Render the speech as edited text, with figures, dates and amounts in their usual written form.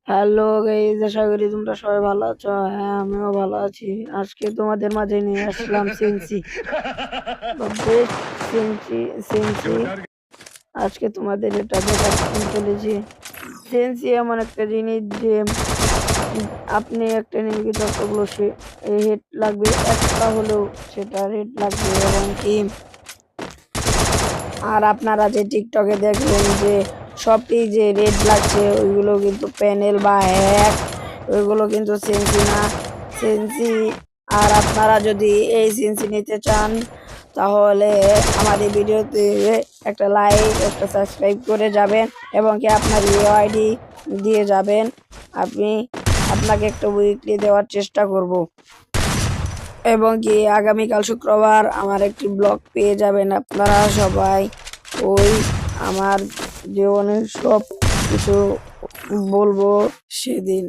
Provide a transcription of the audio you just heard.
Hello guys, আশা করি তোমরা সবাই ভালো আছো। হ্যাঁ, আমিও ভালো আছি। আজকে তোমাদের মাঝে নিয়ে আসলাম সেন্সি বা বেস্ট সেন্সি সেন্সি আজকে তোমাদের এটা দেখাতে চলেছি। সেন্সি এমন একটা জিনিস যে আপনি একটা এনিমিকে যতগুলো সে হেড লাগবে, একটা হলেও সেটা রেড লাগবে। এবং কি আর আপনারা যে টিকটকে দেখবেন যে সবই যে রেড লাগছে, ওইগুলো কিন্তু প্যানেল বা হ্যাক, ওইগুলো কিন্তু সেন্সি না, সেন্সি। আর আপনারা যদি এই সেন্সি নিতে চান তাহলে আমাদের ভিডিওতে একটা লাইক, একটা সাবস্ক্রাইব করে যাবেন এবং কি আপনার আইডি দিয়ে যাবেন। আপনাকে একটা উইকলি দেওয়ার চেষ্টা করব এবং কি আগামীকাল শুক্রবার আমার একটি ব্লগ পেয়ে যাবেন আপনারা সবাই। ওই আমার জীবনের সব কিছু বলবো সেদিন।